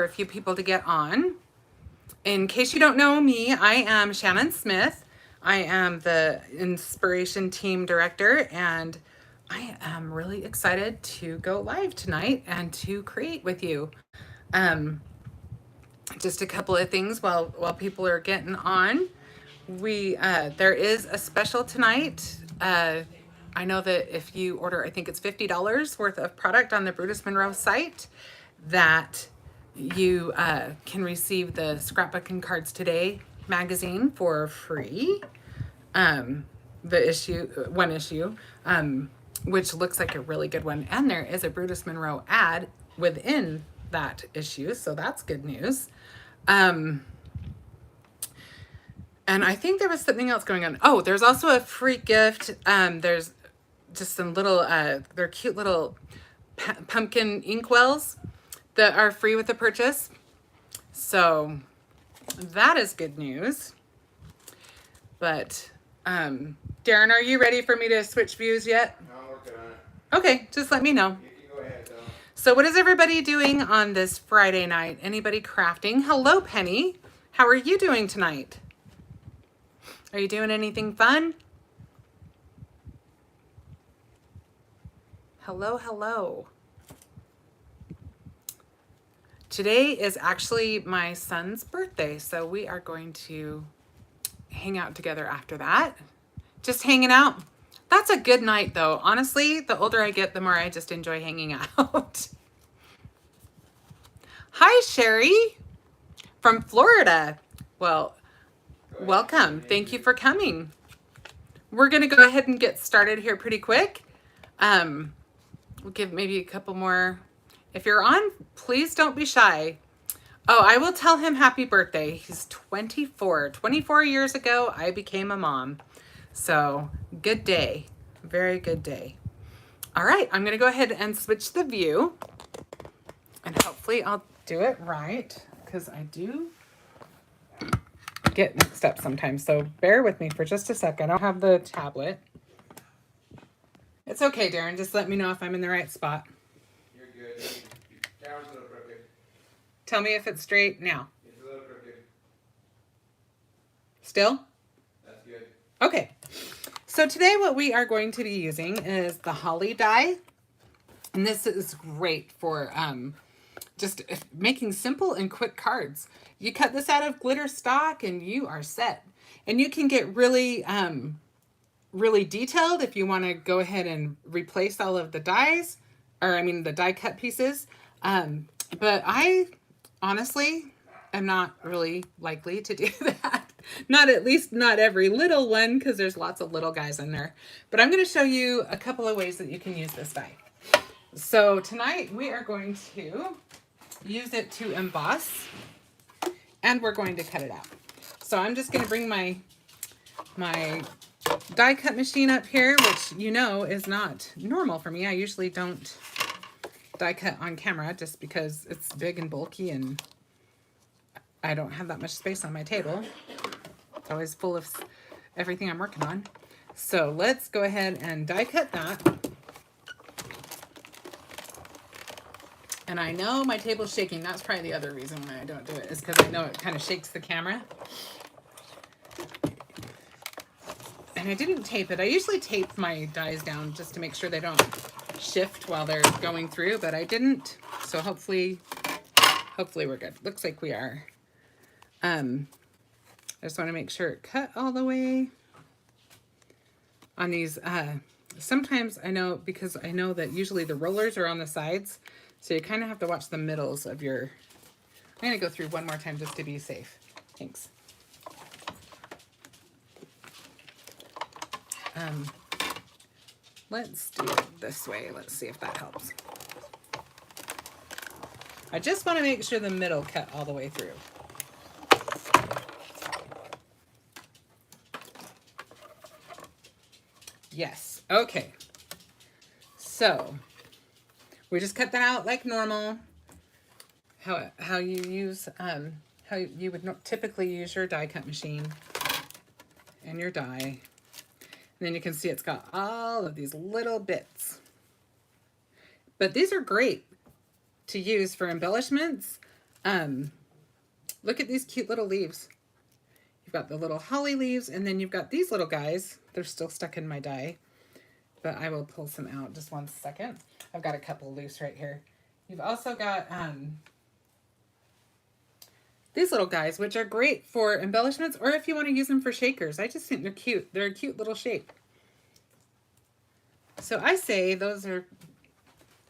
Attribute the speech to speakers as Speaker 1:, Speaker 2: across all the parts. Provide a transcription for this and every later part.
Speaker 1: for a few people to get on. In case you don't know me, I am Shannon Smith. I am the Inspiration Team Director, and I am really excited to go live tonight and to create with you. Just a couple of things while people are getting on. There is a special tonight. I know that if you order, I think it's $50 worth of product on the BrutusMonroe site, that you can receive the Scrapbook and Cards Today magazine for free. One issue, which looks like a really good one. And there is a BrutusMonroe ad within that issue, so that's good news. And I think there was something else going on. Oh, there's also a free gift. There's just some little, they're cute little pumpkin inkwells that are free with the purchase. So that is good news. But Darren, are you ready for me to switch views yet?
Speaker 2: No, I'm working on it.
Speaker 1: Okay, just let me know.
Speaker 2: You can go ahead, though.
Speaker 1: So what is everybody doing on this Friday night? Anybody crafting? Hello, Penny. How are you doing tonight? Are you doing anything fun? Hello, hello. Today is actually my son's birthday, so we are going to hang out together after that. Just hanging out. That's a good night, though. Honestly, the older I get, the more I just enjoy hanging out. Hi, Sherry from Florida. Well, welcome. Thank you for coming. We're going to go ahead and get started here pretty quick. We'll give maybe a couple more. If you're on, please don't be shy. Oh, I will tell him happy birthday. He's 24. 24 years ago, I became a mom. So good day. Very good day. All right, I'm going to go ahead and switch the view. And hopefully I'll do it right, because I do get mixed up sometimes. So bear with me for just a second. I don't have the tablet. It's okay, Darren. Just let me know if I'm in the right spot.
Speaker 2: You're good. Camera's a little crooked.
Speaker 1: Tell me if it's straight now.
Speaker 2: It's a little crooked.
Speaker 1: Still?
Speaker 2: That's good.
Speaker 1: Okay. So today what we are going to be using is the holly die. And this is great for just making simple and quick cards. You cut this out of glitter stock and you are set. And you can get really, really detailed if you want to go ahead and replace all of the dies, or I mean the die cut pieces. But I honestly am not really likely to do that. At least not every little one, because there's lots of little guys in there. But I'm going to show you a couple of ways that you can use this die. So tonight we are going to use it to emboss, and we're going to cut it out. So I'm just going to bring my die cut machine up here, which you know is not normal for me. I usually don't die cut on camera just because it's big and bulky and I don't have that much space on my table. It's always full of everything I'm working on. So let's go ahead and die cut that. And I know my table's shaking. That's probably the other reason why I don't do it, is because I know it kind of shakes the camera. And I didn't tape it. I usually tape my dies down just to make sure they don't shift while they're going through, but I didn't. So hopefully we're good. Looks like we are. I just want to make sure it cut all the way on these. Sometimes I know, because I know that usually the rollers are on the sides, so you kind of have to watch the middles of your. I'm going to go through one more time just to be safe. Thanks. Let's do it this way. Let's see if that helps. I just want to make sure the middle cut all the way through. Yes. Okay. So we just cut that out like normal. How you use how you would typically use your die cut machine and your die. And then you can see it's got all of these little bits. But these are great to use for embellishments. Look at these cute little leaves. You've got the little holly leaves, and then you've got these little guys. They're still stuck in my die, but I will pull some out. Just one second. I've got a couple loose right here. You've also got these little guys, which are great for embellishments, or if you want to use them for shakers. I just think they're cute. They're a cute little shape. So I say those are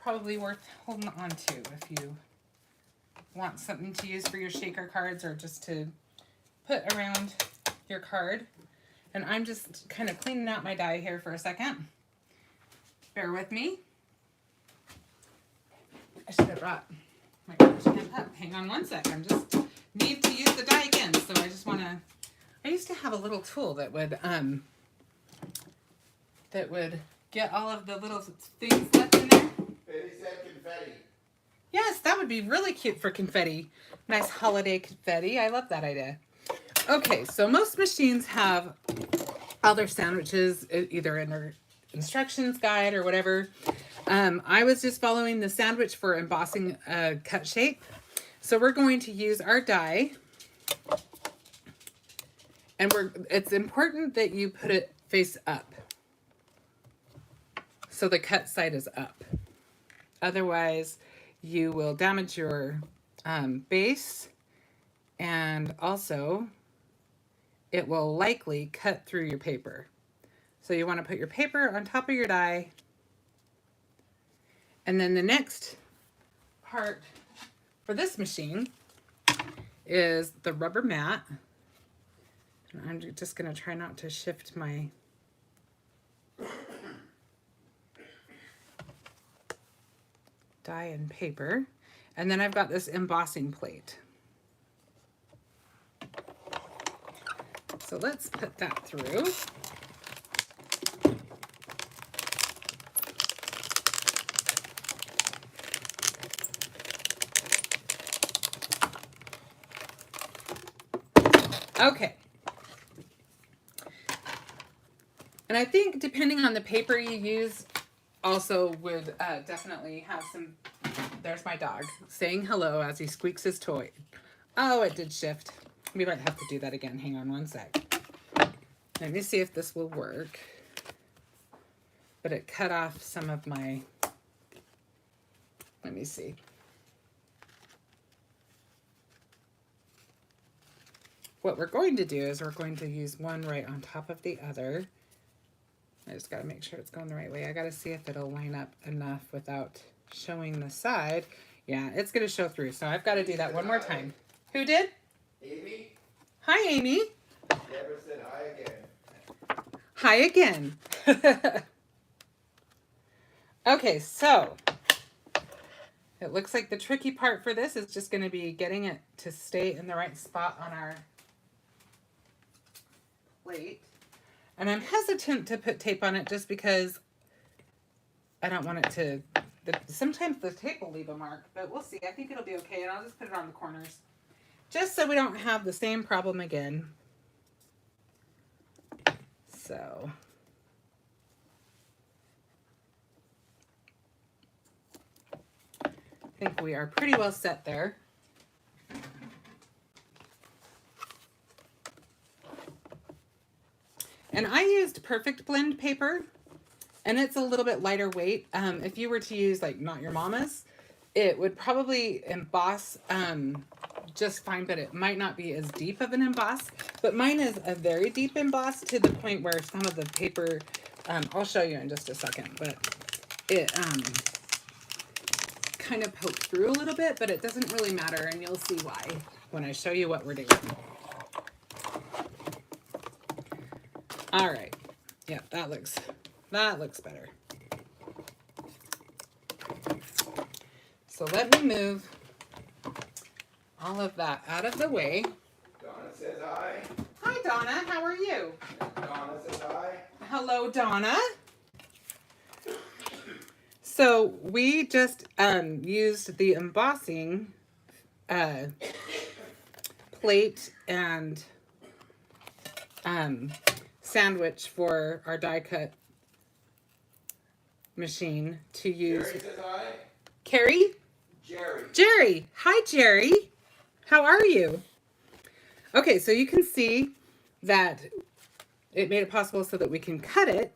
Speaker 1: probably worth holding on to if you want something to use for your shaker cards or just to put around your card. And I'm just kind of cleaning out my die here for a second. Bear with me. I should have brought my garbage can up. Hang on one sec. I'm just need to use the die again. So I just want to, I used to have a little tool that would get all of the little things left in there.
Speaker 2: Betty said confetti.
Speaker 1: Yes, that would be really cute for confetti. Nice holiday confetti. I love that idea. Okay, so most machines have all their sandwiches either in their instructions guide or whatever. I was just following the sandwich for embossing a cut shape. So we're going to use our die. And it's important that you put it face up. So the cut side is up. Otherwise, you will damage your base, and also it will likely cut through your paper. So you want to put your paper on top of your die. And then the next part for this machine is the rubber mat. And I'm just going to try not to shift my die and paper. And then I've got this embossing plate. So let's put that through. Okay. And I think depending on the paper you use also would definitely have some, there's my dog saying hello as he squeaks his toy. Oh, it did shift. We might have to do that again. Hang on one sec. Let me see if this will work. But it cut off some of my, let me see. What we're going to do is we're going to use one right on top of the other. I just got to make sure it's going the right way. I got to see if it'll line up enough without showing the side. Yeah, it's going to show through. So I've got to do that one more time. Who did?
Speaker 2: Amy?
Speaker 1: Hi, Amy.
Speaker 2: Deborah said
Speaker 1: Hi
Speaker 2: hi again.
Speaker 1: again. Okay, so it looks like the tricky part for this is just going to be getting it to stay in the right spot on our plate. And I'm hesitant to put tape on it just because I don't want it to, sometimes the tape will leave a mark, but we'll see. I think it'll be okay, and I'll just put it on the corners. Just so we don't have the same problem again. So. I think we are pretty well set there. And I used Perfect Blend paper, and it's a little bit lighter weight. If you were to use like Not Your Mama's, it would probably emboss just fine, but it might not be as deep of an emboss. But mine is a very deep emboss to the point where some of the paper, I'll show you in just a second, but it kind of poked through a little bit, but it doesn't really matter, and you'll see why when I show you what we're doing. All right. Yeah, that looks better. So let me move all of that out of the way.
Speaker 2: Donna says hi.
Speaker 1: Hi, Donna. How are you?
Speaker 2: Donna says hi.
Speaker 1: Hello, Donna. So we just used the embossing plate and sandwich for our die cut machine to use.
Speaker 2: Jerry says hi.
Speaker 1: Carrie?
Speaker 2: Jerry.
Speaker 1: Jerry. Hi, Jerry. How are you? Okay, so you can see that it made it possible so that we can cut it,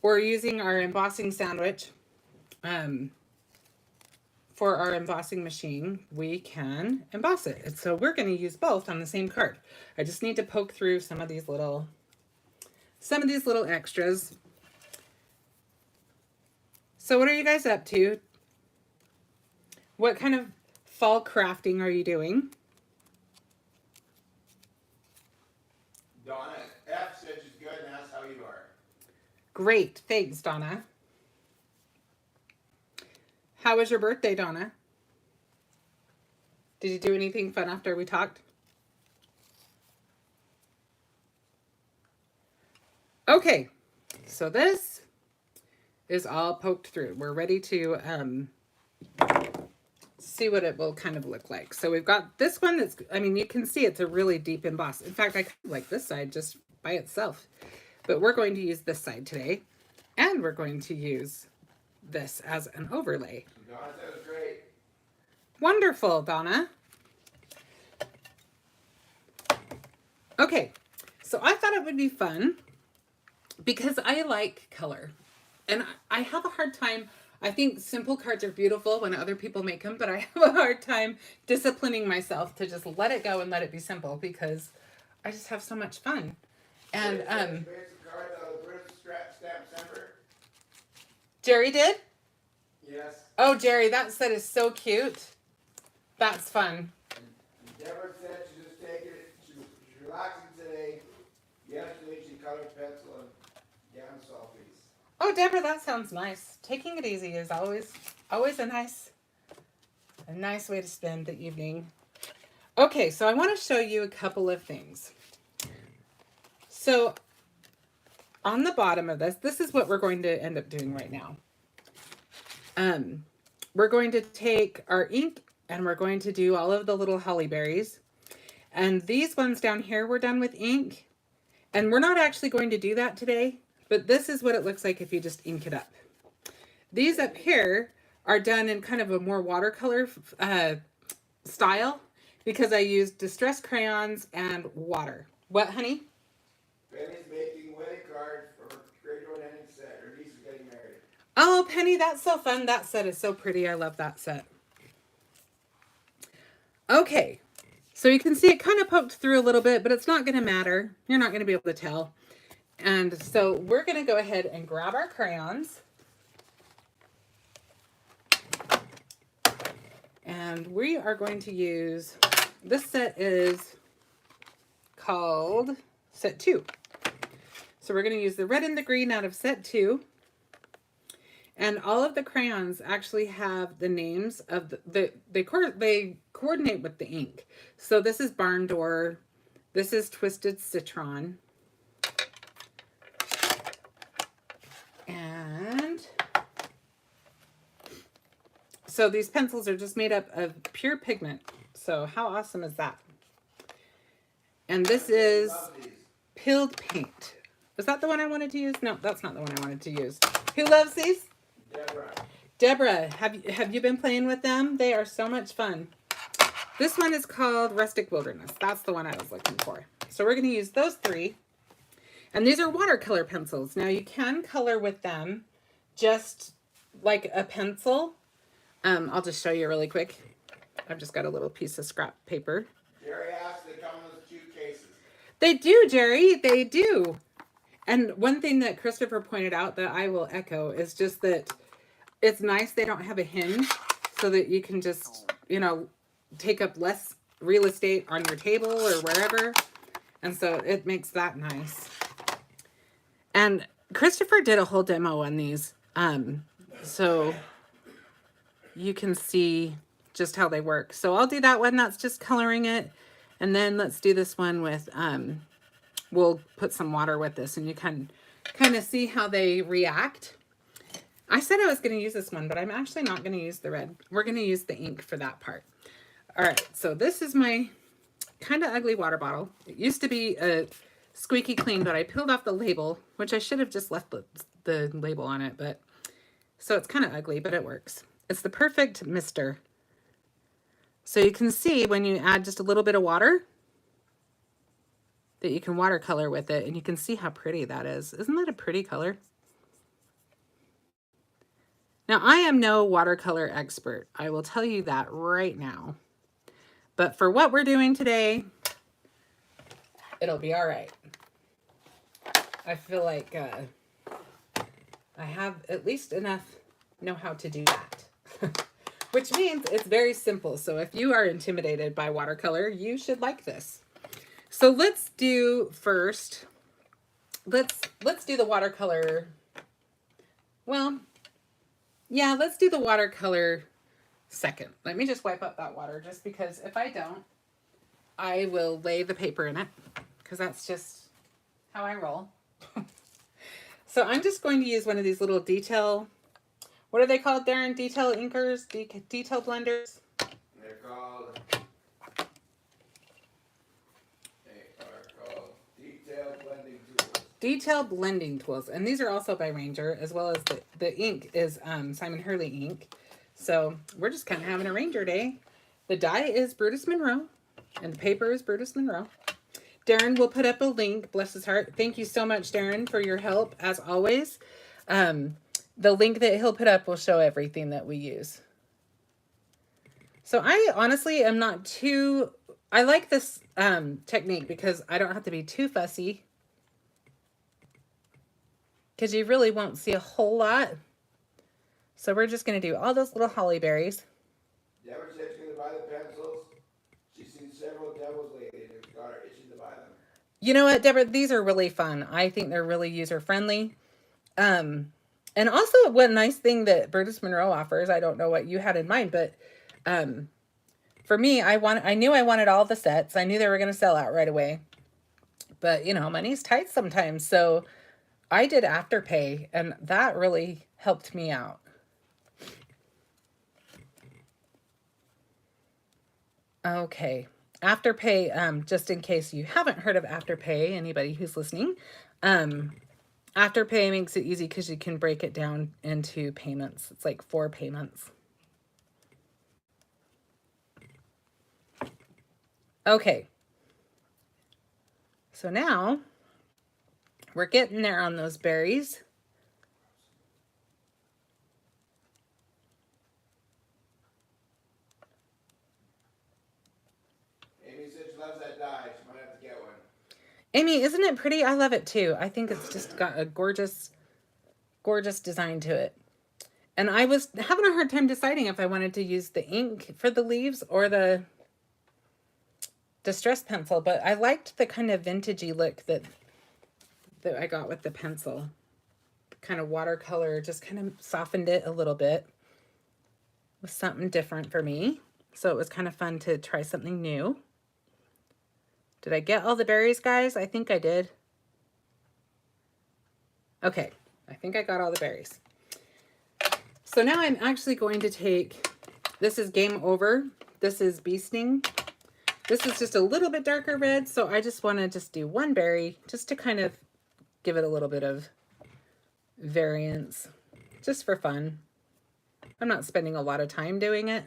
Speaker 1: or using our embossing sandwich for our embossing machine, we can emboss it. And so we're going to use both on the same card. I just need to poke through some of these little extras. So what are you guys up to? What kind of fall crafting are you doing?
Speaker 2: Donna F said she's good and asked how you are.
Speaker 1: Great, thanks, Donna. How was your birthday, Donna? Did you do anything fun after we talked? Okay, so this is all poked through. We're ready to see what it will kind of look like. So we've got this one that's, I mean, you can see it's a really deep emboss. In fact, I kind of like this side just by itself. But we're going to use this side today. And we're going to use this as an overlay.
Speaker 2: Donna said it was great.
Speaker 1: Wonderful, Donna. Okay, so I thought it would be fun because I like color. And I have a hard time, I think simple cards are beautiful when other people make them, but I have a hard time disciplining myself to just let it go and let it be simple because I just have so much fun. And
Speaker 2: Card out of the Brutus stamp center.
Speaker 1: Jerry did?
Speaker 2: Yes.
Speaker 1: Oh, Jerry, that set is so cute. That's fun.
Speaker 2: Deborah said she's just taking it. She's relaxing today. Yesterday she colored pencil and down selfies.
Speaker 1: Oh, Deborah, that sounds nice. Taking it easy is always a nice way to spend the evening. Okay, so I want to show you a couple of things. So on the bottom of this is what we're going to end up doing right now. We're going to take our ink and we're going to do all of the little holly berries. And these ones down here, we're done with ink. And we're not actually going to do that today, but this is what it looks like if you just ink it up. These up here are done in kind of a more watercolor style because I used distress crayons and water. What, honey?
Speaker 2: Penny's making wedding cards for her grade 1 ending set. Her niece is getting married.
Speaker 1: Oh, Penny, that's so fun. That set is so pretty. I love that set. Okay, so you can see it kind of poked through a little bit, but it's not going to matter. You're not going to be able to tell. And so we're going to go ahead and grab our crayons. And we are going to use, this set is called set 2. So we're going to use the red and the green out of set 2. And all of the crayons actually have the names of they coordinate with the ink. So this is Barn Door. This is Twisted Citron. And so these pencils are just made up of pure pigment. So how awesome is that? And this is Pilled Paint. Was that the one I wanted to use? No, that's not the one I wanted to use. Who loves these?
Speaker 2: Deborah.
Speaker 1: Deborah, have you been playing with them? They are so much fun. This one is called Rustic Wilderness. That's the one I was looking for. So we're going to use those 3. And these are watercolor pencils. Now you can color with them just like a pencil. I'll just show you really quick. I've just got a little piece of scrap paper.
Speaker 2: Jerry asked they come in those 2 cases.
Speaker 1: They do, Jerry. They do. And one thing that Christopher pointed out that I will echo is just that it's nice they don't have a hinge so that you can just, you know, take up less real estate on your table or wherever. And so it makes that nice. And Christopher did a whole demo on these. So you can see just how they work. So I'll do that one. That's just coloring it. And then let's do this one with, we'll put some water with this and you can kind of see how they react. I said I was going to use this one, but I'm actually not going to use the red. We're going to use the ink for that part. All right, so this is my kind of ugly water bottle. It used to be a squeaky clean, but I peeled off the label, which I should have just left the label on it. But so it's kind of ugly, but it works. It's the perfect mister. So you can see when you add just a little bit of water that you can watercolor with it, and you can see how pretty that is. Isn't that a pretty color? Now, I am no watercolor expert. I will tell you that right now. But for what we're doing today, it'll be all right. I feel like I have at least enough know-how to do that. Which means it's very simple. So if you are intimidated by watercolor, you should like this. So let's do first, let's do the watercolor. Well, yeah, let's do the watercolor second. Let me just wipe up that water, just because if I don't, I will lay the paper in it, because that's just how I roll. So I'm just going to use one of these little detail, what are they called, Darren? Detail inkers? Detail blenders?
Speaker 2: They're called detail blending tools.
Speaker 1: Detail blending tools. And these are also by Ranger, as well as the ink is Simon Hurley ink. So we're just kind of having a Ranger day. The die is BrutusMonroe, and the paper is BrutusMonroe. Darren will put up a link, bless his heart. Thank you so much, Darren, for your help, as always. The link that he'll put up will show everything that we use. So I honestly am not too, I like this technique because I don't have to be too fussy, because you really won't see a whole lot. So we're just going to do all those little holly berries.
Speaker 2: Deborah said she's going to buy the pencils. She's seen several devils lately and it's got her itching to buy them.
Speaker 1: You know what, Deborah? These are really fun. I think they're really user-friendly. And also, one nice thing that BrutusMonroe offers, I don't know what you had in mind, but for me, I knew I wanted all the sets. I knew they were going to sell out right away. But, you know, money's tight sometimes. So I did Afterpay, and that really helped me out. Okay. Afterpay, just in case you haven't heard of Afterpay, anybody who's listening, Afterpay makes it easy because you can break it down into payments. It's like 4 payments. Okay. So now we're getting there on those berries.
Speaker 2: Amy said she loves that die. She might have to get one.
Speaker 1: Amy, isn't it pretty? I love it too. I think it's just got a gorgeous, gorgeous design to it. And I was having a hard time deciding if I wanted to use the ink for the leaves or the Distress pencil, but I liked the kind of vintagey look that I got with the pencil. Kind of watercolor, just kind of softened it a little bit. It was something different for me. So it was kind of fun to try something new. Did I get all the berries, guys? I think I did. Okay, I think I got all the berries. So now I'm actually going to take, this is Game Over. This is Bee Sting. This is just a little bit darker red, so I just want to just do one berry just to kind of give it a little bit of variance, just for fun. I'm not spending a lot of time doing it.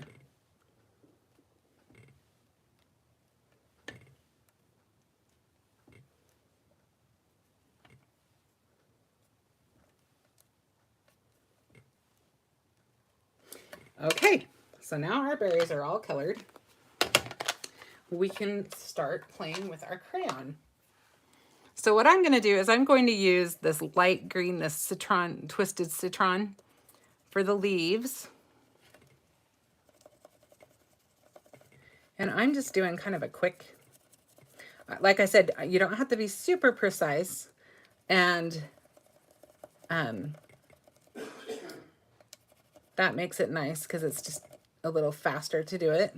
Speaker 1: Okay, so now our berries are all colored. We can start playing with our crayon. So what I'm going to do is I'm going to use this light green, this citron, twisted citron for the leaves. And I'm just doing kind of a quick, like I said, you don't have to be super precise. And that makes it nice because it's just a little faster to do it.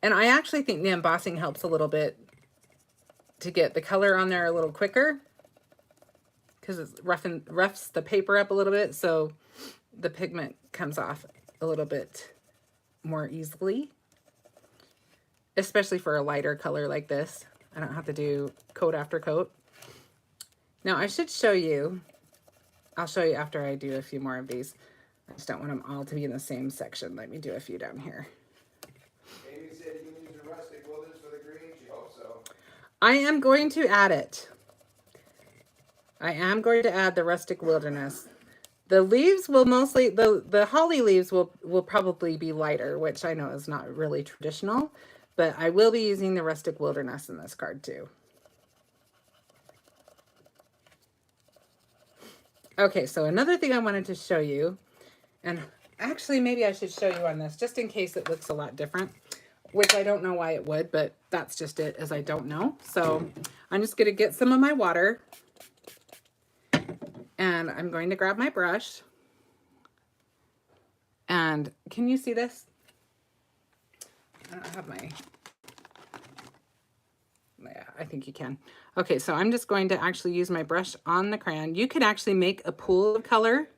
Speaker 1: And I actually think the embossing helps a little bit to get the color on there a little quicker, because it roughs the paper up a little bit, so the pigment comes off a little bit more easily, especially for a lighter color like this. I don't have to do coat after coat. Now I should show you, I'll show you after I do a few more of these. I just don't want them all to be in the same section. Let me do a few down here. I am going to add it. I am going to add the Rustic Wilderness. The leaves will mostly, the holly leaves will probably be lighter, which I know is not really traditional, but I will be using the Rustic Wilderness in this card too. Okay, so another thing I wanted to show you, and actually maybe I should show you on this just in case it looks a lot different, which I don't know why it would, but that's just it, as I don't know. So I'm just going to get some of my water, and I'm going to grab my brush. And can you see this? I don't have my, yeah, I think you can. Okay, so I'm just going to actually use my brush on the crayon. You could actually make a pool of color,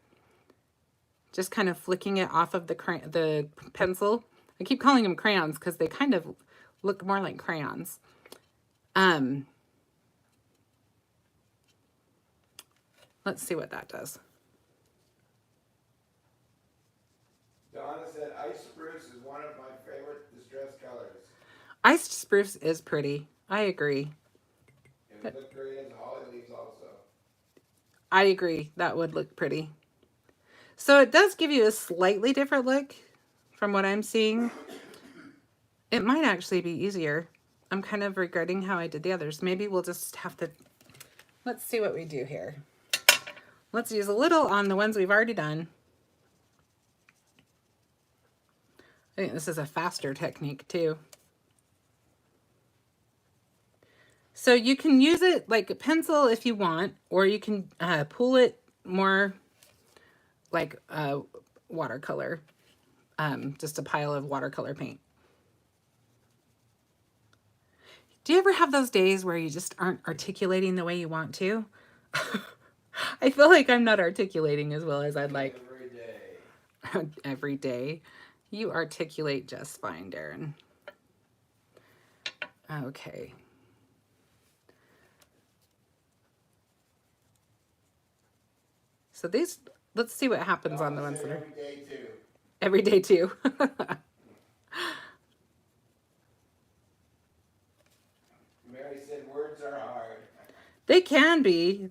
Speaker 1: just kind of flicking it off of the pencil. I keep calling them crayons because they kind of look more like crayons. Let's see what that does.
Speaker 2: Donna said ice spruce is one of my favorite distress colors.
Speaker 1: Iced spruce is pretty. I agree.
Speaker 2: It would look great as holly leaves also.
Speaker 1: I agree. That would look pretty. So it does give you a slightly different look from what I'm seeing. It might actually be easier. I'm kind of regretting how I did the others. Maybe we'll just have to, let's see what we do here. Let's use a little on the ones we've already done. I think this is a faster technique too. So you can use it like a pencil if you want, or you can pull it more like watercolor, just a pile of watercolor paint. Do you ever have those days where you just aren't articulating the way you want to? I feel like I'm not articulating as well as I'd like.
Speaker 2: Every day.
Speaker 1: Every day. You articulate just fine, Darren. Okay. So these, let's see what happens on the ones that are
Speaker 2: every day too.
Speaker 1: every day too.
Speaker 2: Mary said words are hard.
Speaker 1: They can be,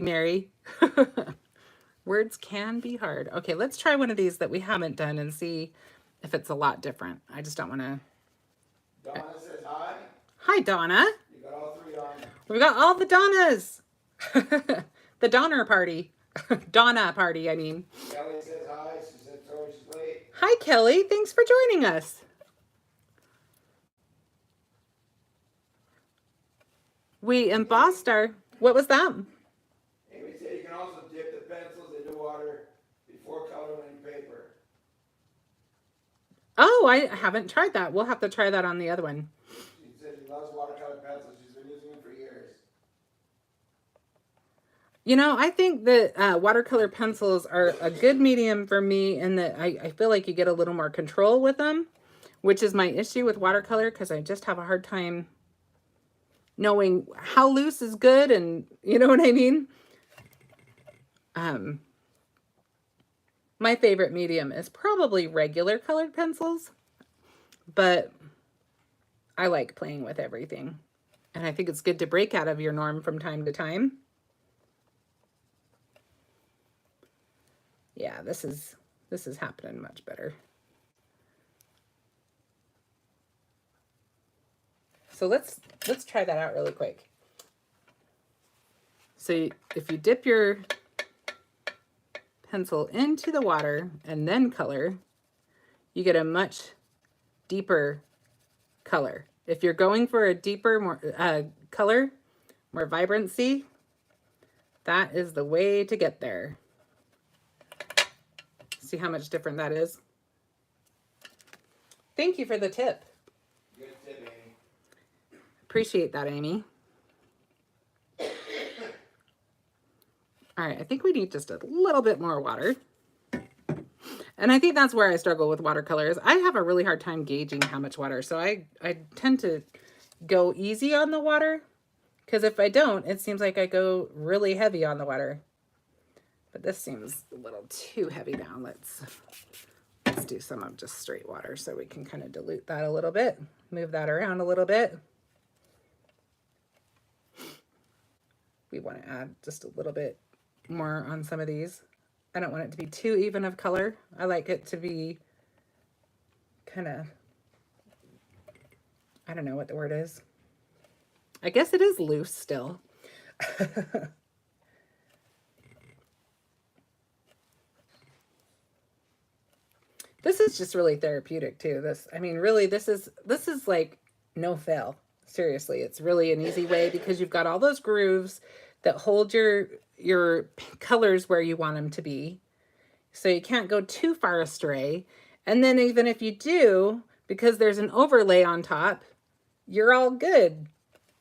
Speaker 1: Mary. Words can be hard. Okay, let's try one of these that we haven't done and see if it's a lot different. I just don't want to.
Speaker 2: Donna says hi.
Speaker 1: Hi, Donna.
Speaker 2: You got all three on.
Speaker 1: We've got all the Donnas. The Donner party. Donna party, I mean.
Speaker 2: Kelly says hi. She said sorry she's late.
Speaker 1: Hi, Kelly. Thanks for joining us. We embossed our, what was that?
Speaker 2: Amy said you can also dip the pencils into water before coloring in paper.
Speaker 1: Oh, I haven't tried that. We'll have to try that on the other one.
Speaker 2: She said she loves watercolor pencils. She's been using them for years.
Speaker 1: You know, I think that watercolor pencils are a good medium for me in that I feel like you get a little more control with them, which is my issue with watercolor because I just have a hard time knowing how loose is good, and you know what I mean? My favorite medium is probably regular colored pencils, but I like playing with everything. And I think it's good to break out of your norm from time to time. Yeah, this is happening much better. So let's try that out really quick. So if you dip your pencil into the water and then color, you get a much deeper color. If you're going for a deeper, more color, more vibrancy, that is the way to get there. See how much different that is? Thank you for the tip.
Speaker 2: Good tip, Amy.
Speaker 1: Appreciate that, Amy. All right, I think we need just a little bit more water. And I think that's where I struggle with watercolors. I have a really hard time gauging how much water. So I tend to go easy on the water, because if I don't, it seems like I go really heavy on the water. But this seems a little too heavy now. Let's do some of just straight water so we can kind of dilute that a little bit. Move that around a little bit. we want to add just a little bit more on some of these. I don't want it to be too even of color. I like it to be kind of, I don't know what the word is. I guess it is loose still. This is just really therapeutic too. This, I mean, really, this is like no fail. Seriously, it's really an easy way because you've got all those grooves that hold your colors where you want them to be. So you can't go too far astray. And then even if you do, because there's an overlay on top, you're all good.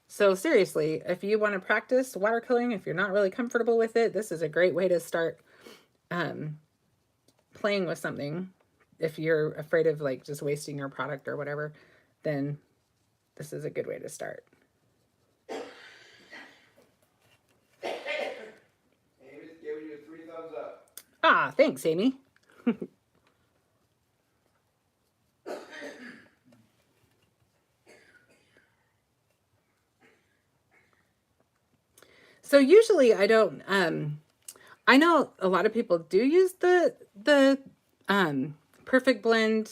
Speaker 1: So seriously, if you want to practice watercoloring, if you're not really comfortable with it, this is a great way to start playing with something. If you're afraid of like just wasting your product or whatever, then this is a good way to start.
Speaker 2: Amy's giving you 3 thumbs up.
Speaker 1: Ah, thanks, Amy. So usually I don't, I know a lot of people do use the Perfect Blend.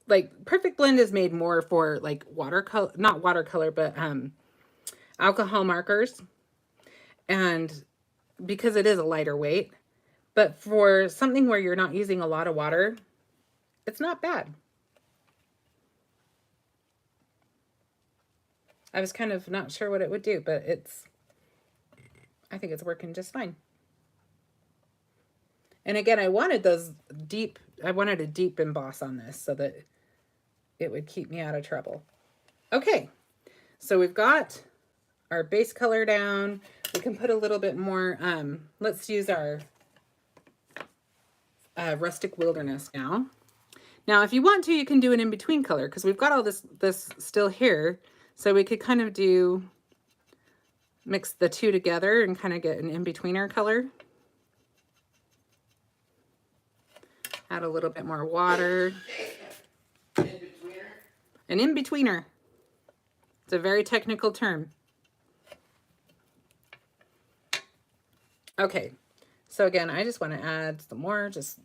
Speaker 1: Like Perfect Blend is made more for like watercolor, not watercolor, but alcohol markers. And because it is a lighter weight, but for something where you're not using a lot of water, it's not bad. I was kind of not sure what it would do, but I think it's working just fine. And again, I wanted a deep emboss on this so that it would keep me out of trouble. Okay, so we've got our base color down. We can put a little bit more, let's use our Rustic Wilderness now. Now, if you want to, you can do an in-between color because we've got all this still here. So we could kind of mix the two together and kind of get an in-betweener color. Add a little bit more water.
Speaker 2: In-betweener?
Speaker 1: An in-betweener. It's a very technical term. Okay, so again, I just want to add some more, just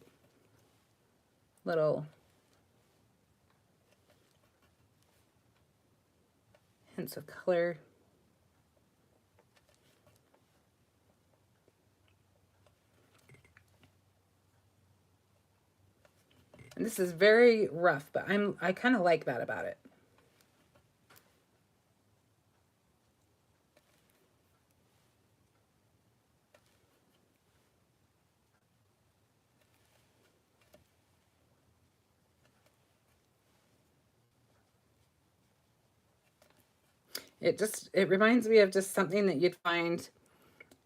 Speaker 1: little hints of color. And this is very rough, but I kind of like that about it. It reminds me of just something that you'd find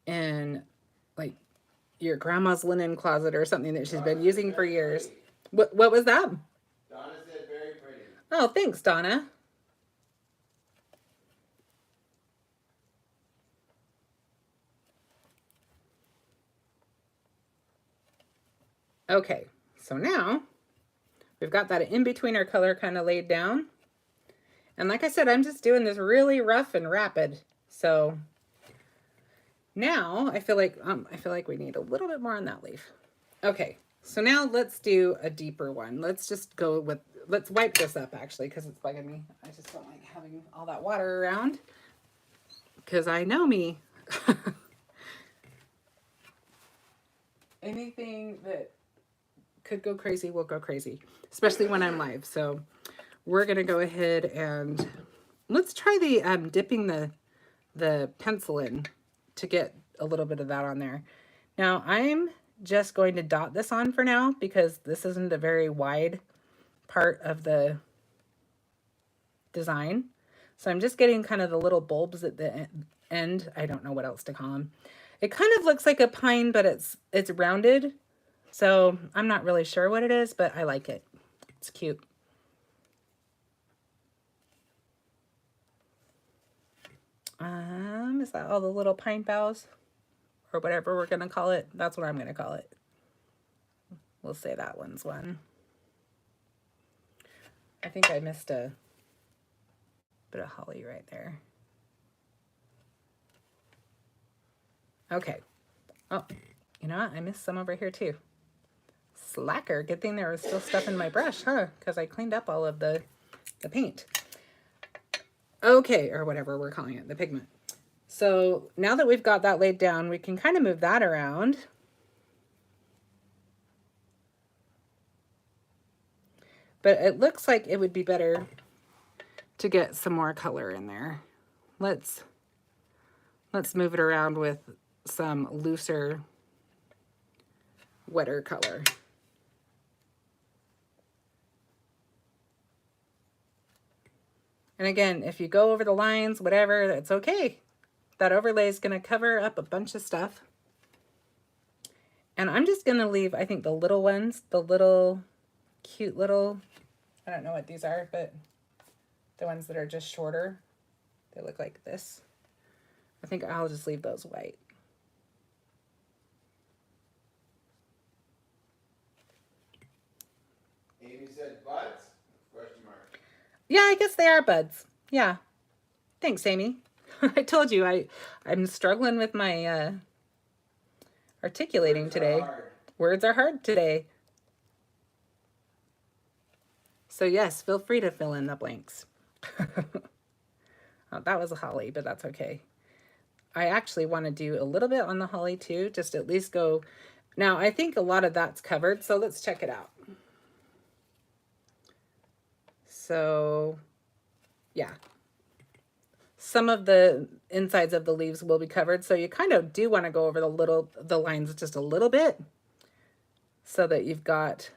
Speaker 1: in like your grandma's linen closet or something that she's been using for years. What was that?
Speaker 2: Donna said very pretty.
Speaker 1: Oh, thanks, Donna. Okay, so now we've got that in-betweener color kind of laid down. And like I said, I'm just doing this really rough and rapid. So now I feel like we need a little bit more on that leaf. Okay, so now let's do a deeper one. Let's just go with, let's wipe this up actually because it's bugging me. I just don't like having all that water around because I know me. Anything that could go crazy will go crazy, especially when I'm live. So we're gonna go ahead and let's try the dipping the pencil in to get a little bit of that on there. Now I'm just going to dot this on for now because this isn't a very wide part of the design. So I'm just getting kind of the little bulbs at the end. I don't know what else to call them. It kind of looks like a pine, but it's rounded. So I'm not really sure what it is, but I like it. It's cute. Is that all the little pine boughs? Or whatever we're gonna call it? That's what I'm gonna call it. We'll say that one's one. I think I missed a bit of holly right there. Okay. Oh, you know what? I missed some over here too. Slacker. Good thing there was still stuff in my brush, huh? Because I cleaned up all of the paint. Okay, or whatever we're calling it, the pigment. So now that we've got that laid down, we can kind of move that around. But it looks like it would be better to get some more color in there. Let's move it around with some looser, wetter color. And again, if you go over the lines, whatever, that's okay. That overlay is going to cover up a bunch of stuff. And I'm just going to leave, I think, the little ones, the little cute little, I don't know what these are, but the ones that are just shorter, they look like this. I think I'll just leave those white.
Speaker 2: Amy said buds? Question mark.
Speaker 1: Yeah, I guess they are buds. Yeah. Thanks, Amy. I told you I'm struggling with my articulating today. Words are hard today. So yes, feel free to fill in the blanks. Oh, that was a holly, but that's okay. I actually want to do a little bit on the holly too, just at least go. Now, I think a lot of that's covered, so let's check it out. So, yeah. Some of the insides of the leaves will be covered, so you kind of do want to go over the lines just a little bit so that you've got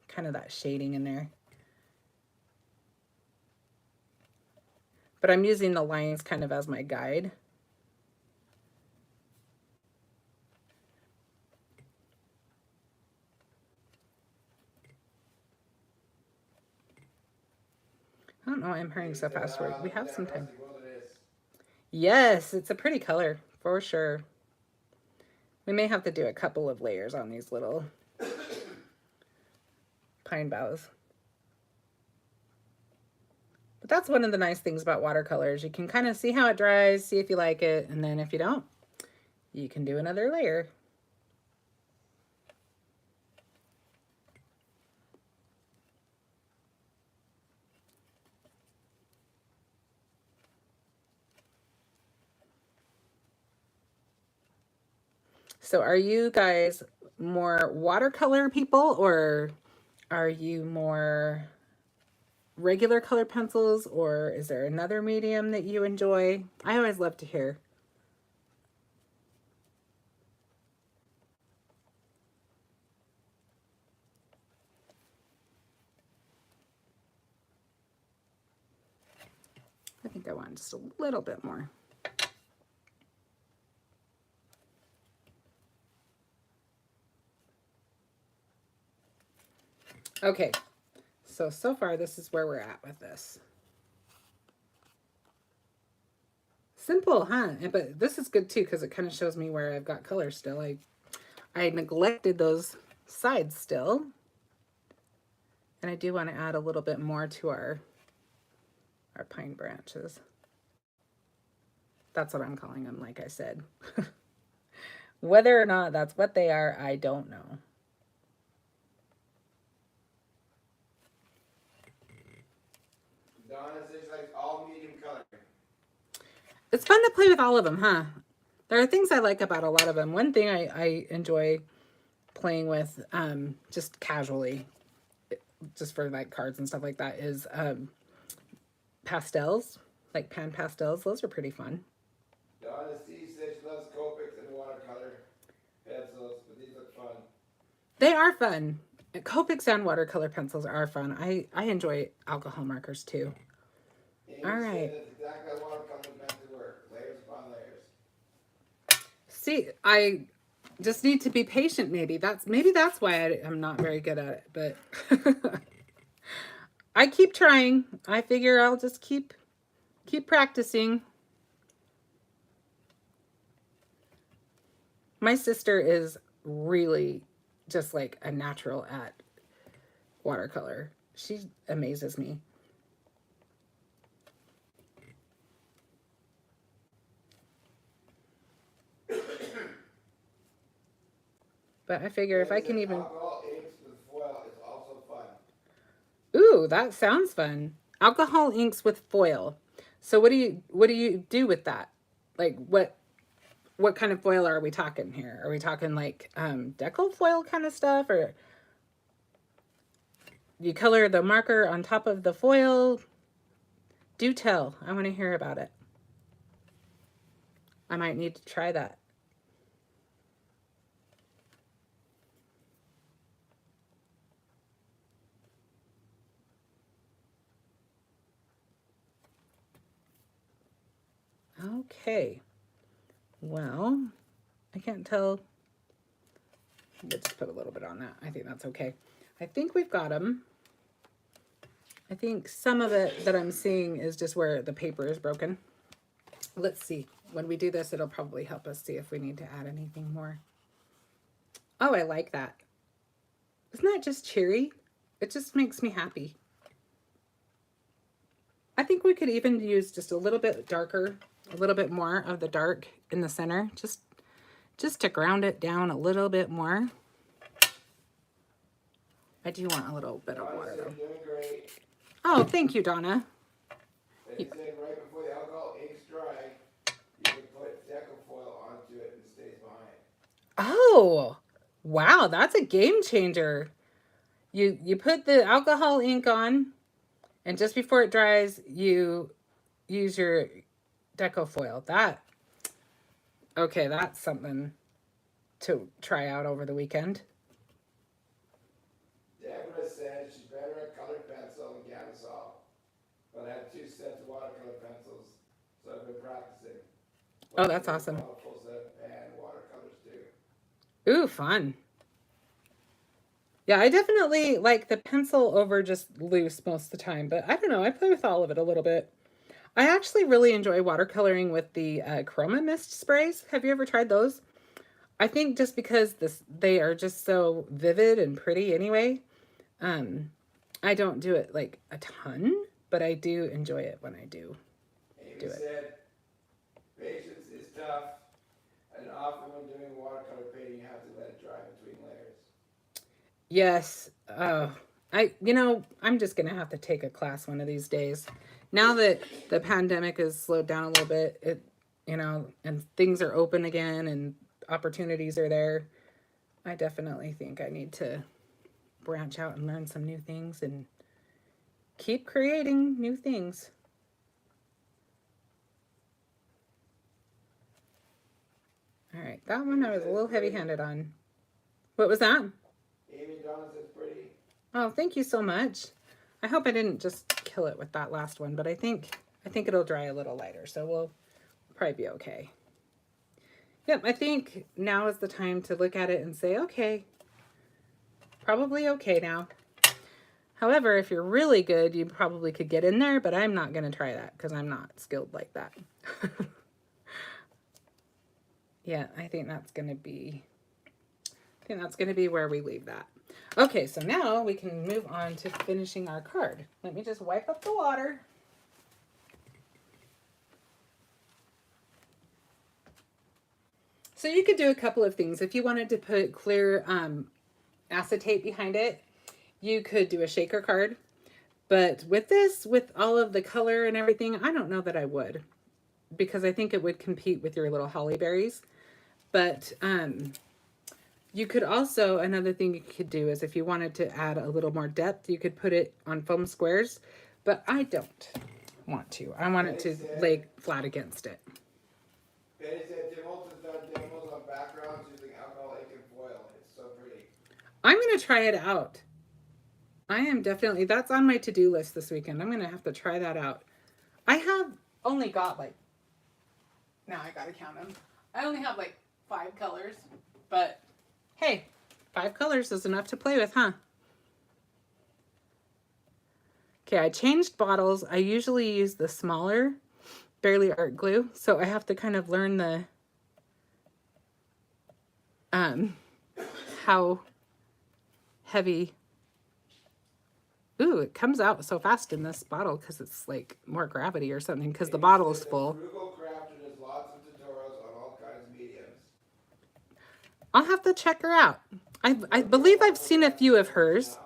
Speaker 1: kind of that shading in there. But I'm using the lines kind of as my guide. I don't know why I'm hurrying so fast. We have some time. Yes, it's a pretty color for sure. We may have to do a couple of layers on these little pine boughs. But that's one of the nice things about watercolors. You can kind of see how it dries, see if you like it, and then if you don't, you can do another layer. So are you guys more watercolor people, or are you more regular color pencils, or is there another medium that you enjoy? I always love to hear. I think I want just a little bit more. Okay, so far this is where we're at with this. Simple, huh? But this is good too because it kind of shows me where I've got color still. I neglected those sides still. And I do want to add a little bit more to our pine branches. That's what I'm calling them, like I said. Whether or not that's what they are, I don't know.
Speaker 2: Donna says like all medium color.
Speaker 1: It's fun to play with all of them, huh? There are things I like about a lot of them. One thing I enjoy playing with just casually, just for like cards and stuff like that, is pastels, like pan pastels. Those are pretty fun.
Speaker 2: Donna C says she loves Copics and watercolor pencils, but these look fun.
Speaker 1: They are fun. Copics and watercolor pencils are fun. I enjoy alcohol markers too.
Speaker 2: Amy
Speaker 1: all right.
Speaker 2: That's exactly how watercolor pencils work. Layers upon layers.
Speaker 1: See, I just need to be patient. Maybe that's why I'm not very good at it. But I keep trying. I figure I'll just keep practicing. My sister is really just like a natural at watercolor. She amazes me. But I figure if I can even...
Speaker 2: Alcohol inks with foil is also fun.
Speaker 1: Ooh, that sounds fun. Alcohol inks with foil. So what do you do with that? Like what kind of foil are we talking here? Are we talking like decal foil kind of stuff, or you color the marker on top of the foil? Do tell. I want to hear about it. I might need to try that. Okay. Well, I can't tell. Let's put a little bit on that. I think that's okay. I think we've got them. I think some of it that I'm seeing is just where the paper is broken. Let's see. When we do this, it'll probably help us see if we need to add anything more. Oh, I like that. Isn't that just cheery? It just makes me happy. I think we could even use just a little bit darker, a little bit more of the dark in the center, just to ground it down a little bit more. I do want a little bit of water though.
Speaker 2: You're doing great.
Speaker 1: Oh, thank you, Donna.
Speaker 2: And he said right before the alcohol inks dry, you can put decal foil onto it and it stays behind.
Speaker 1: Oh, wow, that's a game changer. You put the alcohol ink on, and just before it dries, you use your deco foil. Okay, that's something to try out over the weekend.
Speaker 2: Deborah said she's better at colored pencil and Gamsol, but I have 2 sets of watercolor pencils, so I've been practicing.
Speaker 1: Oh, that's awesome.
Speaker 2: A full set of pan watercolors too.
Speaker 1: Ooh, fun. Yeah, I definitely like the pencil over just loose most of the time, but I don't know, I play with all of it a little bit. I actually really enjoy watercoloring with the Chroma Mist sprays. Have you ever tried those? I think just because they are just so vivid and pretty anyway. I don't do it like a ton, but I do enjoy it when I do
Speaker 2: Amy said, patience is tough, and often when doing watercolor painting, you have to let it dry between layers.
Speaker 1: Yes. I'm just gonna have to take a class one of these days. Now that the pandemic has slowed down a little bit, and things are open again and opportunities are there, I definitely think I need to branch out and learn some new things and keep creating new things. All right, that one I was a little heavy-handed on. What was that?
Speaker 2: Amy Donna says pretty.
Speaker 1: Oh, thank you so much. I hope I didn't just kill it with that last one, but I think it'll dry a little lighter, so we'll probably be okay. Yep, I think now is the time to look at it and say, okay, probably okay now. However, if you're really good, you probably could get in there, but I'm not going to try that because I'm not skilled like that. Yeah, I think that's going to be where we leave that. Okay, so now we can move on to finishing our card. Let me just wipe up the water. So you could do a couple of things. If you wanted to put clear acetate behind it, you could do a shaker card. But with this, with all of the color and everything, I don't know that I would, because I think it would compete with your little holly berries. But you could also, another thing you could do is if you wanted to add a little more depth, you could put it on foam squares, but I don't want to. I want it to lay flat against it.
Speaker 2: Betty said Tim Holton's done demos on backgrounds using alcohol ink and foil. It's so pretty.
Speaker 1: I'm going to try it out. I am definitely, that's on my to-do list this weekend. I'm going to have to try that out. I have only got now I got to count them. I only have 5 colors, but hey, 5 colors is enough to play with, huh? Okay, I changed bottles. I usually use the smaller Barely Art glue, so I have to kind of learn the how heavy. Ooh, it comes out so fast in this bottle because it's more gravity or something because the bottle is full.
Speaker 2: Frugal Crafter does lots of tutorials on all kinds of mediums.
Speaker 1: I'll have to check her out. I believe I've seen a few of hers.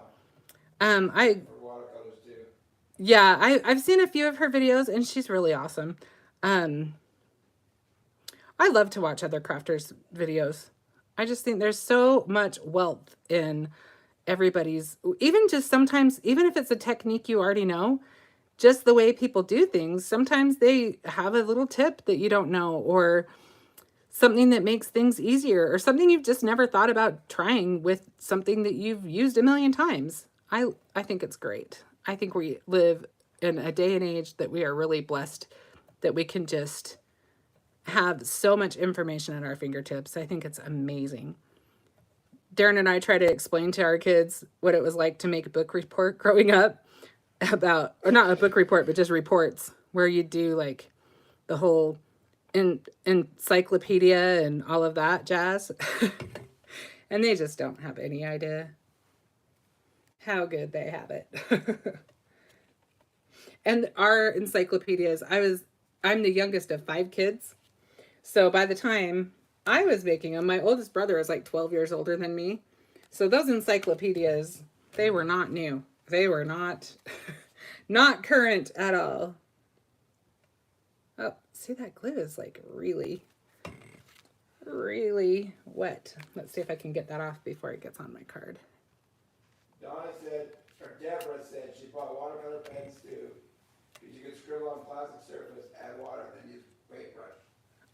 Speaker 1: I
Speaker 2: For watercolors too.
Speaker 1: Yeah, I've seen a few of her videos, and she's really awesome. Um, I love to watch other crafters' videos. I just think there's so much wealth in everybody's, even just sometimes, even if it's a technique you already know, just the way people do things, sometimes they have a little tip that you don't know, or something that makes things easier, or something you've just never thought about trying with something that you've used a million times. I think it's great. I think we live in a day and age that we are really blessed that we can just have so much information at our fingertips. I think it's amazing. Darren and I try to explain to our kids what it was like to make a book report growing up about, or not a book report, but just reports where you do like the whole encyclopedia and all of that jazz. And they just don't have any idea how good they have it. And our encyclopedias, I'm the youngest of 5 kids. So by the time I was making them, my oldest brother was like 12 years older than me. So those encyclopedias, they were not new. They were not not current at all. Oh, see, that glue is like really wet. Let's see if I can get that off before it gets on my card.
Speaker 2: Donna said, or Deborah said, she bought watercolor pens too. Because you can scribble on plastic surface, add water, then use paintbrush.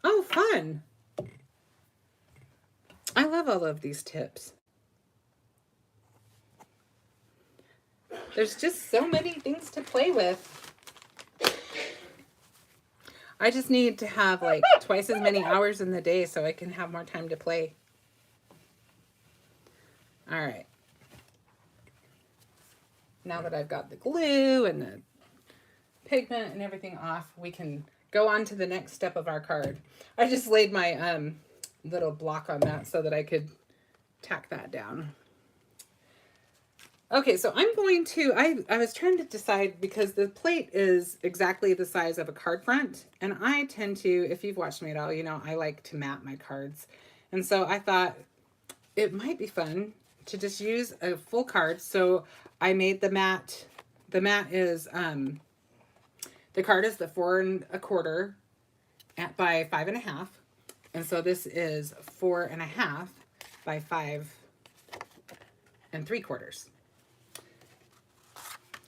Speaker 1: Oh, fun. I love all of these tips. There's just so many things to play with. I just need to have like twice as many hours in the day so I can have more time to play. All right. Now that I've got the glue and the pigment and everything off, we can go on to the next step of our card. I just laid my little block on that so that I could tack that down. Okay, so I'm going to, I was trying to decide because the plate is exactly the size of a card front. And I tend to, if you've watched me at all, you know, I like to mat my cards. And so I thought it might be fun to just use a full card. So I made the mat. The mat is, the card is the 4 1/4 by 5 1/2. And so this is 4 1/2 by 5 3/4.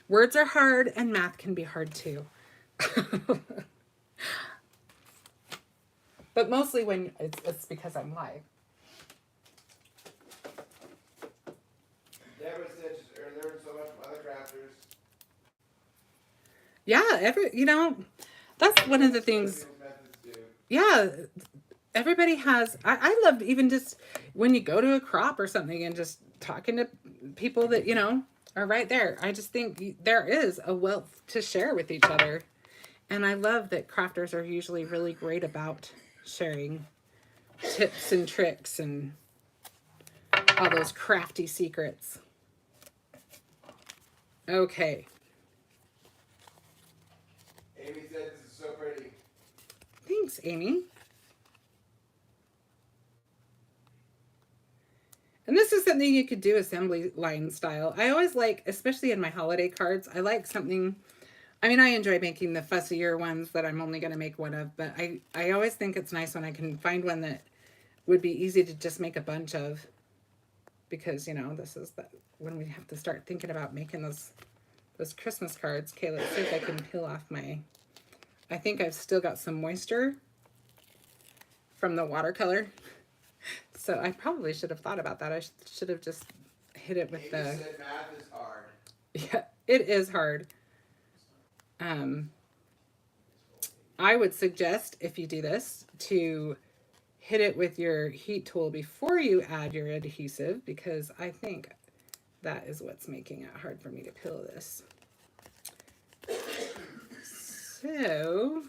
Speaker 1: Words are hard and math can be hard too. But mostly when it's because I'm live.
Speaker 2: Deborah said she's learned so much from other crafters.
Speaker 1: Yeah, you know, that's one of the things. Yeah, everybody has, I love even just when you go to a crop or something and just talking to people that, you know, are right there. I just think there is a wealth to share with each other. And I love that crafters are usually really great about sharing tips and tricks and all those crafty secrets. Okay.
Speaker 2: Amy said this is so pretty.
Speaker 1: Thanks, Amy. And this is something you could do assembly line style. I always like, especially in my holiday cards, I like something, I mean, I enjoy making the fussier ones that I'm only going to make one of, but I always think it's nice when I can find one that would be easy to just make a bunch of, because, you know, this is when we have to start thinking about making those Christmas cards. Okay, let's see if I can peel off my, I think I've still got some moisture from the watercolor. So I probably should have thought about that. I should have just hit it with
Speaker 2: Amy
Speaker 1: the...
Speaker 2: said math is hard.
Speaker 1: Yeah, it is hard. I would suggest, if you do this, to hit it with your heat tool before you add your adhesive, because I think that is what's making it hard for me to peel this. So...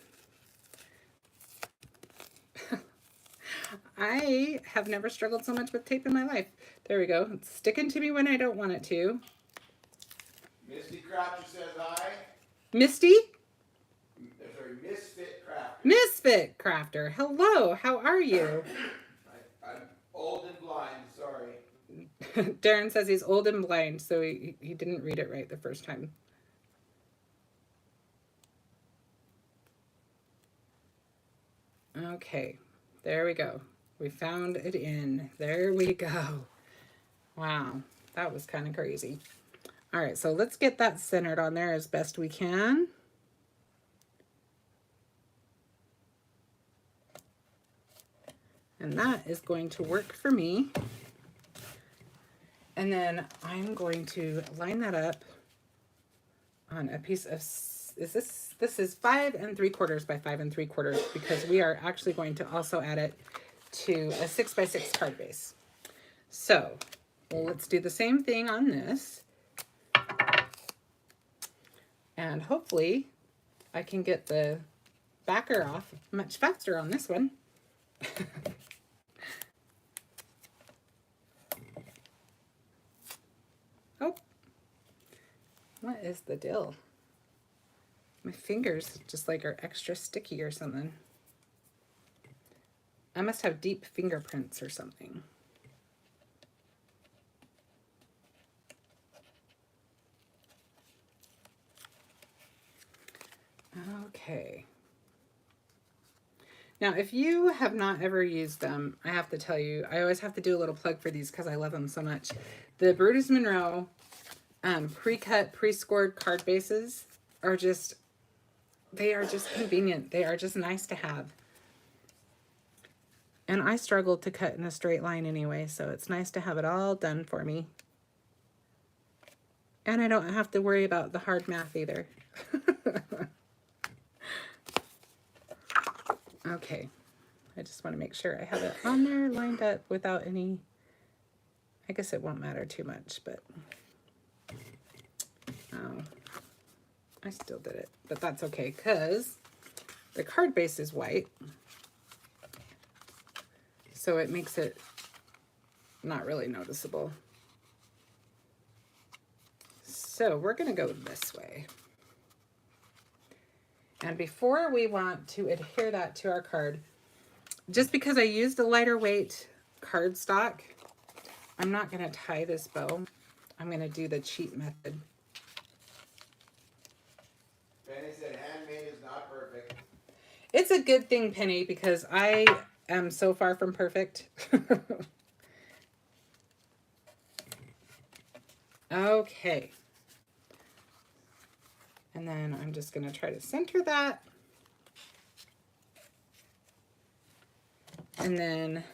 Speaker 1: I have never struggled so much with tape in my life. There we go. It's sticking to me when I don't want it to.
Speaker 2: Misty Crafter says hi.
Speaker 1: Misty?
Speaker 2: Sorry, Misfit Crafter.
Speaker 1: Misfit Crafter. Hello, how are you?
Speaker 2: I'm Old and blind, sorry.
Speaker 1: Darren says he's old and blind, so he didn't read it right the first time. Okay, there we go. We found it in. There we go. Wow, that was kind of crazy. All right, so let's get that centered on there as best we can. And that is going to work for me. And then I'm going to line that up on a piece of, this is 5 3/4 by 5 3/4, because we are actually going to also add it to a 6 by 6 card base. So, well, let's do the same thing on this. And hopefully I can get the backer off much faster on this one. Oh, what is the deal? My fingers just like are extra sticky or something. I must have deep fingerprints or something. Okay. Now, if you have not ever used them, I have to tell you, I always have to do a little plug for these because I love them so much. The BrutusMonroe pre-cut, pre-scored card bases are just, they are just convenient. They are just nice to have. And I struggled to cut in a straight line anyway, so it's nice to have it all done for me. And I don't have to worry about the hard math either. Okay, I just want to make sure I have it on there lined up without any, I guess it won't matter too much, but oh, I still did it, but that's okay because the card base is white, so it makes it not really noticeable. So we're going to go this way. And before we want to adhere that to our card, just because I used a lighter weight cardstock, I'm not going to tie this bow. I'm going to do the cheat method.
Speaker 2: Penny said handmade is not perfect.
Speaker 1: It's a good thing, Penny, because I am so far from perfect. Okay. And then I'm just going to try to center that. And then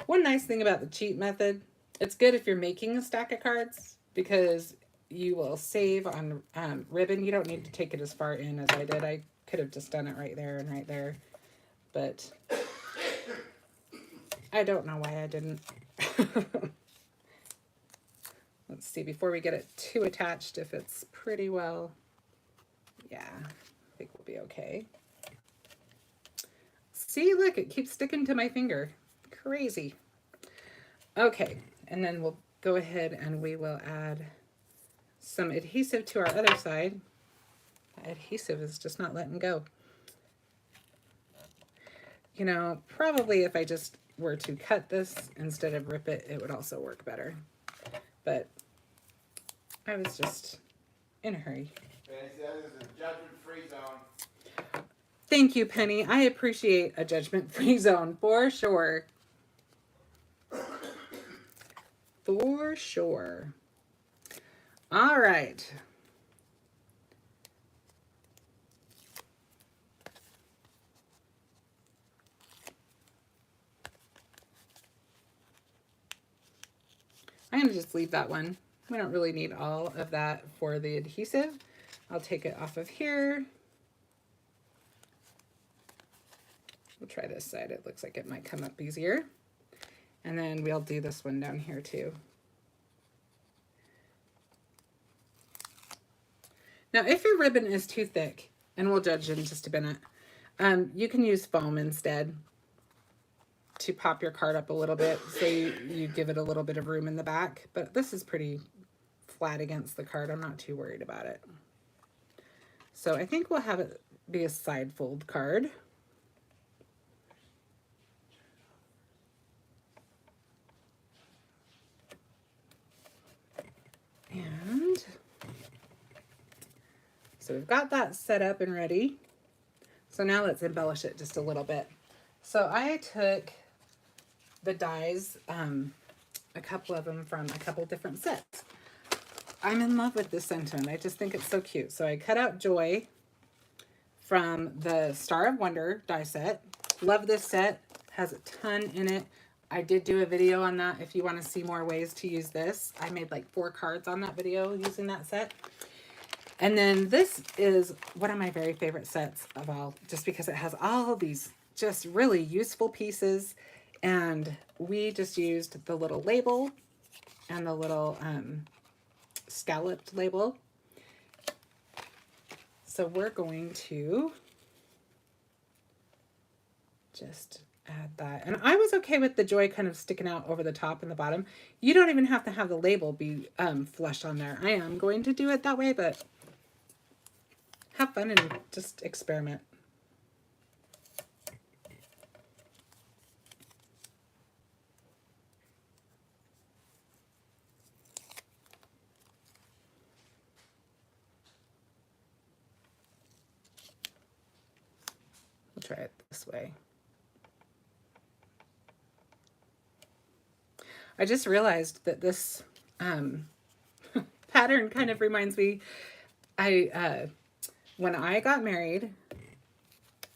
Speaker 1: one nice thing about the cheat method, it's good if you're making a stack of cards because you will save on ribbon. You don't need to take it as far in as I did. I could have just done it right there and right there, but I don't know why I didn't. Let's see, before we get it too attached, if it's pretty well, yeah, I think we'll be okay. See, look, it keeps sticking to my finger. Crazy. Okay, and then we'll go ahead and we will add some adhesive to our other side. The adhesive is just not letting go. You know, probably if I just were to cut this instead of rip it, it would also work better. But I was just in a hurry.
Speaker 2: Penny says it's a judgment-free zone.
Speaker 1: Thank you, Penny. I appreciate a judgment-free zone for sure. For sure. All right. I'm going to just leave that one. We don't really need all of that for the adhesive. I'll take it off of here. We'll try this side. It looks like it might come up easier. And then we'll do this one down here too. Now, if your ribbon is too thick, and we'll judge in just a minute, you can use foam instead to pop your card up a little bit so you give it a little bit of room in the back. But this is pretty flat against the card. I'm not too worried about it. So I think we'll have it be a side fold card. And so we've got that set up and ready. So now let's embellish it just a little bit. So I took the dies, a couple of them from a couple different sets. I'm in love with this sentiment. I just think it's so cute. So I cut out Joy from the Star of Wonder die set. Love this set. Has a ton in it. I did do a video on that if you want to see more ways to use this. I made like 4 cards on that video using that set. And then this is one of my very favorite sets of all, just because it has all these just really useful pieces. And we just used the little label and the little scalloped label. So we're going to just add that. And I was okay with the Joy kind of sticking out over the top and the bottom. You don't even have to have the label be flush on there. I am going to do it that way, but have fun and just experiment. We'll try it this way. I just realized that this pattern kind of reminds me, when I got married,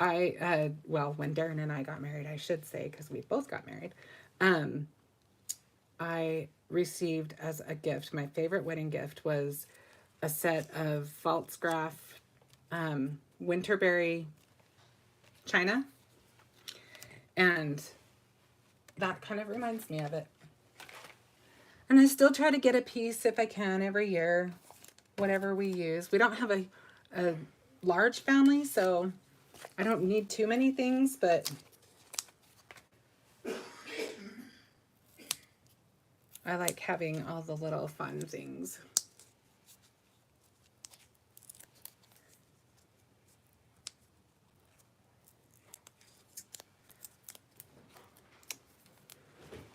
Speaker 1: well, when Darren and I got married, I should say, because we both got married, I received as a gift, my favorite wedding gift was a set of Faltzgraf Winterberry china. And that kind of reminds me of it. And I still try to get a piece if I can every year, whatever we use. We don't have a large family, so I don't need too many things, but I like having all the little fun things.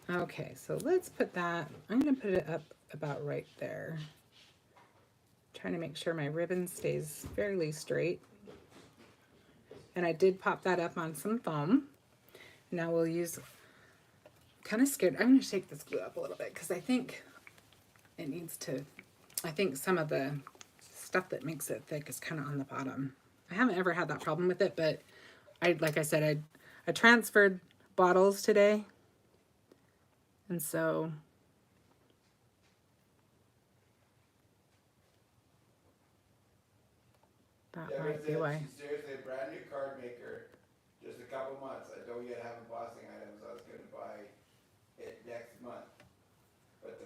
Speaker 1: Okay, so let's put that, I'm going to put it up about right there. Trying to make sure my ribbon stays fairly straight. And I did pop that up on some foam. Now we'll use, kind of scared, I'm going to shake this glue up a little bit because I think it needs to, I think some of the stuff that makes it thick is kind of on the bottom. I haven't ever had that problem with it, but like I said, I transferred bottles today. And so that might be why.
Speaker 2: She's seriously a brand new card maker, just a couple months. I don't yet have embossing items. I was going to buy it next month. But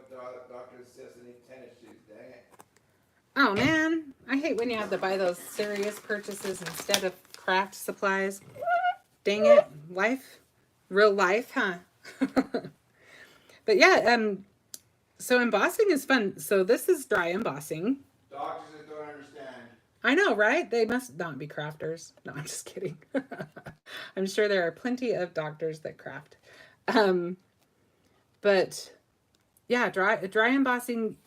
Speaker 2: the doctor insists I need tennis shoes. Dang it.
Speaker 1: Oh man, I hate when you have to buy those serious purchases instead of craft supplies. Dang it, real life, huh? But yeah, so embossing is fun. So this is dry embossing.
Speaker 2: Doctors that don't understand.
Speaker 1: I know, right? They must not be crafters. No, I'm just kidding. I'm sure there are plenty of doctors that craft. But yeah, dry embossing,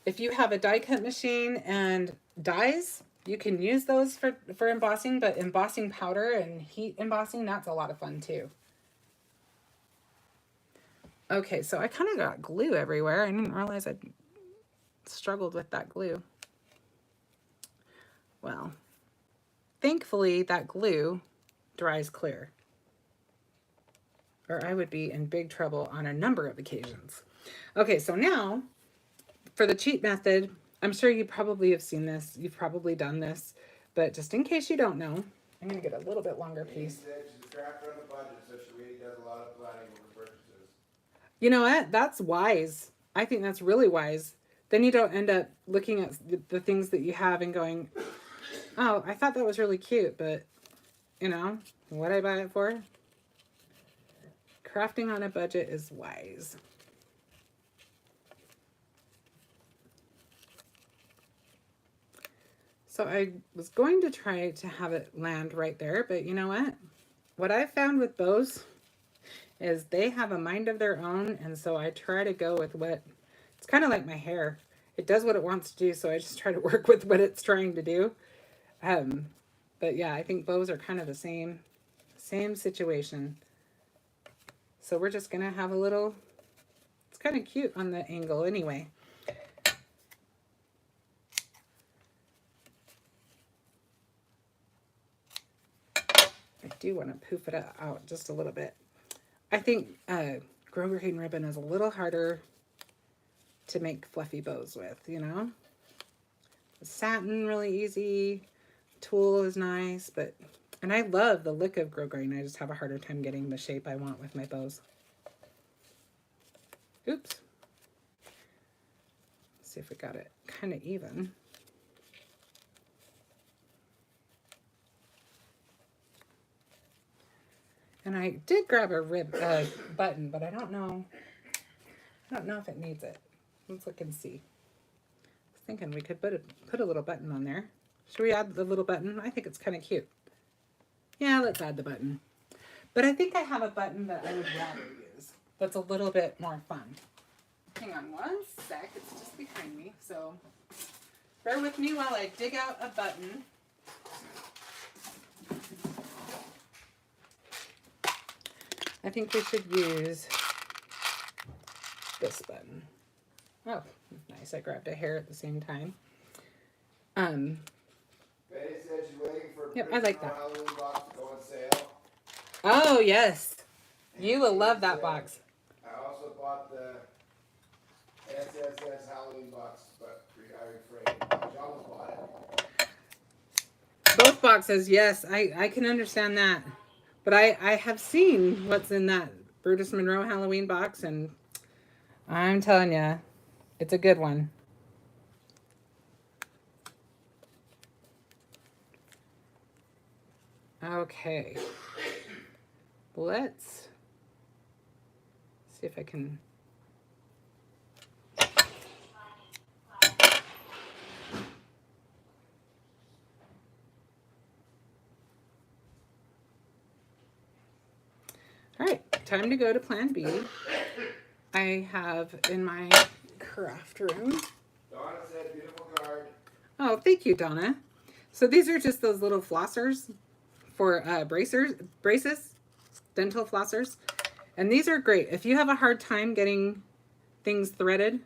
Speaker 1: if you have a die cut machine and dies, you can use those for embossing, but embossing powder and heat embossing, that's a lot of fun too. Okay, so I kind of got glue everywhere. I didn't realize I struggled with that glue. Well, thankfully that glue dries clear, or I would be in big trouble on a number of occasions. Okay, so now for the cheat method, I'm sure you probably have seen this. You've probably done this, but just in case you don't know, I'm going to get a little bit longer piece.
Speaker 2: She's a crafter on a budget, so she really does a lot of planning over purchases.
Speaker 1: You know what? That's wise. I think that's really wise. Then you don't end up looking at the things that you have and going, oh, I thought that was really cute, but, you know, what'd I buy it for? Crafting on a budget is wise. So I was going to try to have it land right there, but you know what? What I've found with bows is they have a mind of their own, and so I try to go with what It's kind of like my hair. It does what it wants to do, so I just try to work with what it's trying to do. Um, but yeah, I think bows are kind of the same situation. So we're just gonna have a little, it's kind of cute on the angle anyway. I do want to poof it out just a little bit. I think grosgrain ribbon is a little harder to make fluffy bows with, you know? The satin, really easy. Tulle is nice, but, and I love the look of grosgrain. I just have a harder time getting the shape I want with my bows. Oops. Let's see if we got it kind of even. And I did grab a button, but I don't know if it needs it. Let's look and see. I was thinking we could put a little button on there. Should we add the little button? I think it's kind of cute. Yeah, let's add the button. But I think I have a button that I would rather use. That's a little bit more fun. Hang on one sec. It's just behind me. So bear with me while I dig out a button. I think we should use this button. Oh, nice. I grabbed a hair at the same time.
Speaker 2: Betty said she's waiting for
Speaker 1: Yep, I like that.
Speaker 2: Halloween box to go on sale.
Speaker 1: Oh, yes. You will love that box.
Speaker 2: I also bought the SSS Halloween box, but I refrained. John bought it.
Speaker 1: Both boxes, yes. I can understand that. But I have seen what's in that BrutusMonroe Halloween box, and I'm telling you, it's a good one. Okay. Let's see if I can... All right, time to go to Plan B. I have in my craft room.
Speaker 2: Donna said, beautiful card.
Speaker 1: Oh, thank you, Donna. So these are just those little flossers for braces, dental flossers. And these are great. If you have a hard time getting things threaded,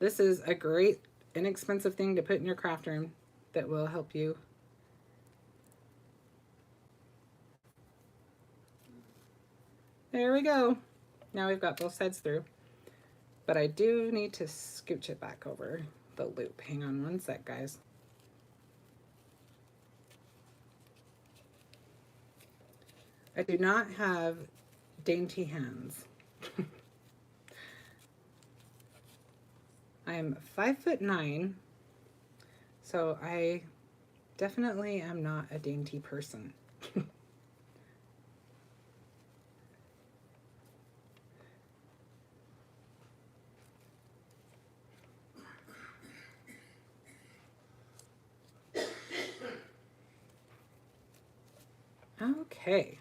Speaker 1: this is a great, inexpensive thing to put in your craft room that will help you. There we go. Now we've got both sides through. But I do need to scooch it back over the loop. Hang on one sec, guys. I do not have dainty hands. I am 5'9", so I definitely am not a dainty person. Okay,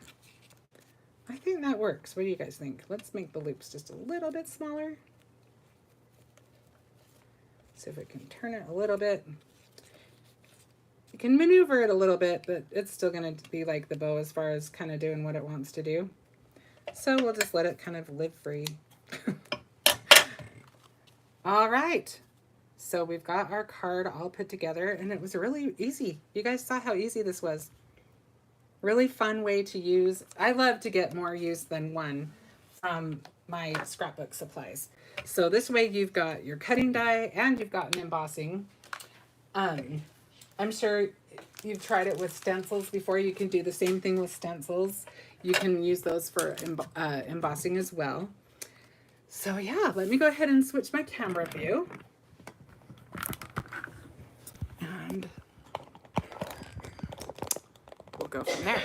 Speaker 1: I think that works. What do you guys think? Let's make the loops just a little bit smaller. See if I can turn it a little bit. You can maneuver it a little bit, but it's still going to be like the bow as far as kind of doing what it wants to do. So we'll just let it kind of live free. All right. So we've got our card all put together, and it was really easy. You guys saw how easy this was. Really fun way to use. I love to get more use than one from my scrapbook supplies. So this way you've got your cutting die and you've got an embossing. I'm sure you've tried it with stencils before. You can do the same thing with stencils. You can use those for embossing as well. So yeah, let me go ahead and switch my camera view. And we'll go from there.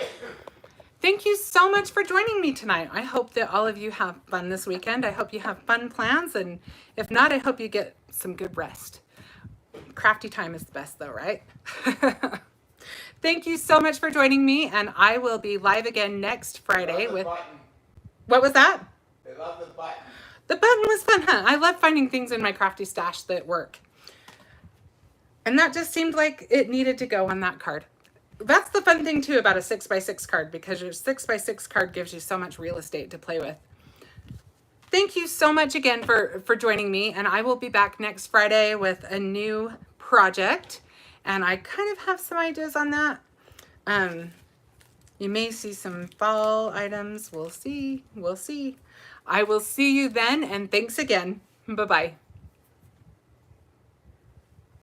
Speaker 1: Thank you so much for joining me tonight. I hope that all of you have fun this weekend. I hope you have fun plans, and if not, I hope you get some good rest. Crafty time is the best though, right? Thank you so much for joining me, and I will be live again next Friday with...
Speaker 2: Button.
Speaker 1: What was that?
Speaker 2: They love the button.
Speaker 1: The button was fun, huh? I love finding things in my crafty stash that work. And that just seemed like it needed to go on that card. That's the fun thing too about a 6x6 card, because your 6x6 card gives you so much real estate to play with. Thank you so much again for joining me, and I will be back next Friday with a new project, and I kind of have some ideas on that. You may see some fall items. We'll see. We'll see. I will see you then, and thanks again. Bye-bye.